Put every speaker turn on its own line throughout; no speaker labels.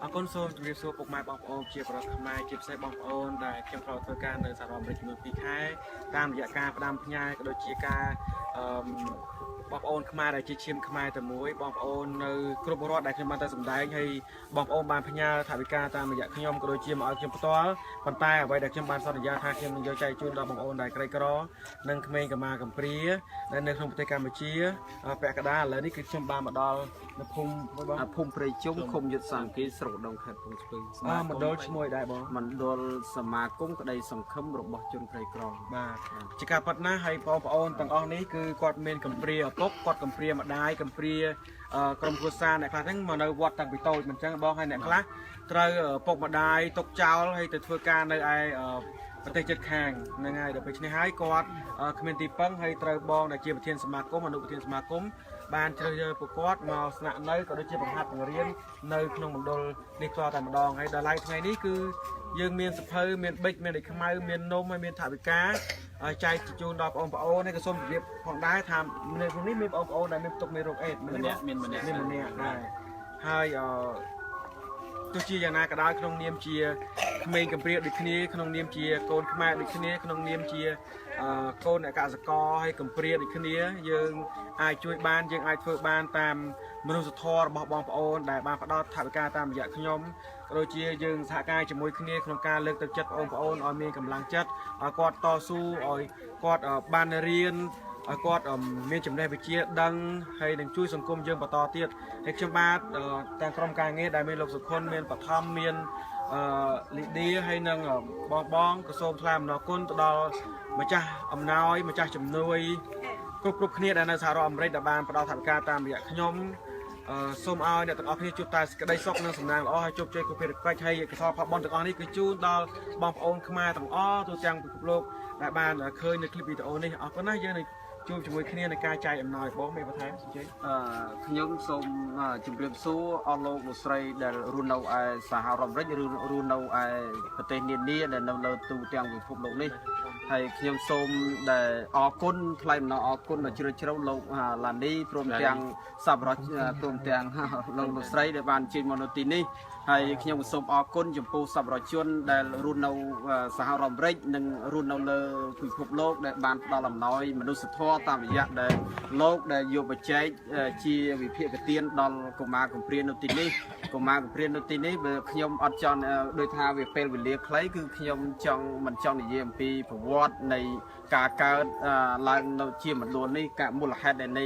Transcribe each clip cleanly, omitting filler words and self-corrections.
អរគុណសូមជម្រាបសួរពុកម៉ែបងប្អូនជាប្រធានខ្មែរជាពិសេសបងប្អូនដែលខ្ញុំត្រូវធ្វើការនៅសហរដ្ឋអាមេរិកចំនួន2ខែតាមរយៈការផ្ដាំផ្ញើក៏ដូចជាការបងប្អូនខ្មែរដែលជាឈាមខ្មែរតែមួយបងប្អូននៅគ្រប់រដ្ឋដែលខ្ញុំបានទៅសម្ដែងហើយបងប្អូនបានផ្ញើថវិកាតាមរយៈខ្ញុំក៏ដូចជាមកឲ្យខ្ញុំផ្ទាល់ប៉ុន្តែអ្វីដែលខ្ញុំបានសន្យាថាខ្ញុំនឹងយកចែកជូនដល់បងប្អូនដែលក្រីក្រនិងក្មេងកម្មាកំព្រានៅក្នុងប្រទេសកម្ពុជាពាក់កណ្ដាលឥឡូវនេះគឺខ្ញុំបានមកដល់នៅភូមិ
ភូមិព្រៃជុំឃុំយុទ្ធសាមគ្គីស្រុកដងខេត្តកំពង់ស្ពឺ
មណ្ឌលឈ្មោះដែរបង
មណ្ឌលសមាគមក្តីសង្ឃឹមរបស់ជនក្រីក្រ
បាទជាការប៉ັດណាស់ហើយបងប្អូនទាំងអស់នេះគឺគាត់មានកំព្រាឪពុកគាត់កំព្រាម្ដាយកំព្រាក្រុមគ្រួសារអ្នកខ្លះហ្នឹងមកនៅវត្តតាំងពីតូចមិនចឹងបងហើយអ្នកខ្លះត្រូវពុកម្ដាយទុកចោលហើយទៅធ្វើការនៅឯប្រទេសជិតខាងហ្នឹងហើយដល់ពេលនេះហើយគាត់គ្មានទីពឹងហើយត្រូវបងដែលជាប្រធានសមាគមអនុប្រធានសមាគមបានជ្រើសរើសពួកគាត់មកស្នាក់នៅក៏ដូចជាបង្ហាត់បង្រៀននៅក្នុងមណ្ឌលនេះផ្ទាល់តែម្ដងហើយដល់ឡៃថ្ងៃនេះគឺយើងមានសភៅមានប៊ិចមានដូចខ្មៅមាននំហើយមានថវិកាចែកជូនដល់បងប្អូនហើយក៏សូមជម្រាបផងដែរថានៅក្នុងនេះមានបងប្អូនដែលមានផ្ទុកមេរោគអេដ
ម្នាក់ដែរ
ហើយទោះជាយ៉ាងណាក៏ដោយក្នុងនាមជាក្មេងកំព្រាដូចគ្នាក្នុងនាមជាកូនខ្មែរដូចគ្នាក្នុងនាមជាកូនអ្នកកសិករហើយកំព្រាដូចគ្នាយើងអាចជួយបានយើងអាចធ្វើបានតាមមនុស្សធម៌របស់បងប្អូនដែលបានផ្ដល់ថវិកាតាមរយៈខ្ញុំក៏ដូចជាយើងសហការជាមួយគ្នាក្នុងការលើកទឹកចិត្តបងប្អូនឲ្យមានកម្លាំងចិត្តឲ្យគាត់តស៊ូឲ្យគាត់បានរៀនឲ្យគាត់មានចំណេះវិជ្ជាដឹងហើយនឹងជួយសង្គមយើងបន្តទៀតហើយខ្ញុំបាទទាំងក្រុមការងារដែលមានលោកសុខុនមានបឋមមានលីឌីហើយនឹងបងក៏សូមថ្លែងអំណរគុណទៅដល់ម្ចាស់អំណោយម្ចាស់ជំនួយគ្រប់គ្នាដែលនៅសហរដ្ឋអាមេរិកដែលបានផ្ដល់ថវិកាតាមរយៈខ្ញុំសូមឲ្យអ្នកទាំងអស់គ្នាជួបតែសេចក្តីសុខនិងសំណាងល្អហើយជោគជ័យគ្រប់ភារកិច្ចហើយកសលផលបុណ្យទាំងអស់នេះគឺជូនដល់បងប្អូនខ្មែរទាំងអស់ទូទាំងពិភពលោកដែលបានឃើញនៅคลิปវីដេអូនេះអរគុណណាស់យើងនឹងជួបជាមួយគ្នាในការចែកអំណោយបងមានបន្ថែមជ័យ
ខ្ញុំសូមជម្រាបសួរអស់លោកលោកស្រីដែលរស់នៅឯសហរដ្ឋអាមេរិកឬរស់នៅឯប្រទេសនានាដែលនៅលើទូទាំងពិភពលោកនេះហើយខ្ញុំសូមដែលអរគុណថ្លែងអំណរអរគុណដល់ជ្រាលជ្រៅលោកឡានីព្រមទាំងសប្បុរសព្រមទាំងលោកលោកស្រីដែលបានជិះមកនៅទីនេះហើយខ្ញុំសូមអរគុណចំពោះសប្បុរសជនដែលរស់នៅសហរដ្ឋអាមេរិកនិងរស់នៅលើពិភពលោកដែលបានផ្ដល់អំណោយមនុស្សធម៌តាមរយៈដែលលោកដែលយកបច្ចេកជាវិភាគទានដល់កុមារកំព្រានៅទីនេះកុមារកំព្រានៅទីនេះបើខ្ញុំអត់ចង់ដោយថាវាពេលវេលាខ្លីគឺខ្ញុំមិនចង់និយាយអំពីប្រវត្តិនៃការកើតឡើងនៅជាមណ្ឌលនេះការមូលហេតុនៃ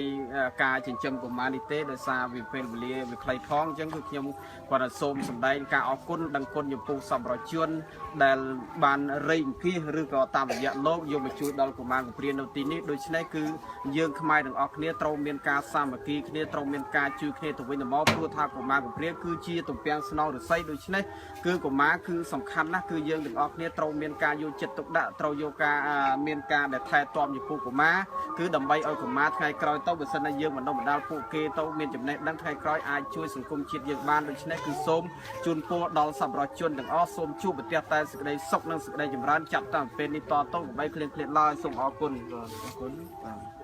ការចិញ្ចឹមកុមារនេះទេដោយសារវាពេលវេលាវាខ្លីផងអញ្ចឹងគឺខ្ញុំគាត់សូមសម្ដែងការអរគុណដឹងគុណចំពោះសប្បុរសជនដែលបានរៃអង្គាសឬក៏តាមរយៈលោកយកមកជួយដល់កុមារកំព្រានៅទីនេះដូច្នេះគឺយើងខ្មែរទាំងអស់គ្នាត្រូវមានការសាមគ្គីគ្នាត្រូវមានការជួយគ្នាទៅវិញទៅមកព្រោះថាកុមារកំព្រាគឺជាទំពាំងស្នងឫស្សីដូច្នេះគឺកុមារគឺសំខាន់ណាស់គឺយើងទាំងអស់គ្នាត្រូវមានការយកចិត្តទុកដាក់ត្រូវយកការមានការដែលថែទាំចំពោះកុមារគឺដើម្បីឲ្យកុមារថ្ងៃក្រោយទៅបើសិនជាយើងបណ្ដុះបណ្ដាលពួកគេទៅមានចំណេះដឹងថ្ងៃក្រោយអាចជួយសង្គមជាតិយើងបានដូច្នេះគឺសូមជូនពរដល់សប្បុរសជនទាំងអស់សូមជួបប្រទះតែសេចក្តីសុខនិងសេចក្តីចម្រើនចាប់តាំងពីពេលនេះតទៅដើម្បីគ្លៀងគ្លាតឡើយសូមអរគុណ
បាទ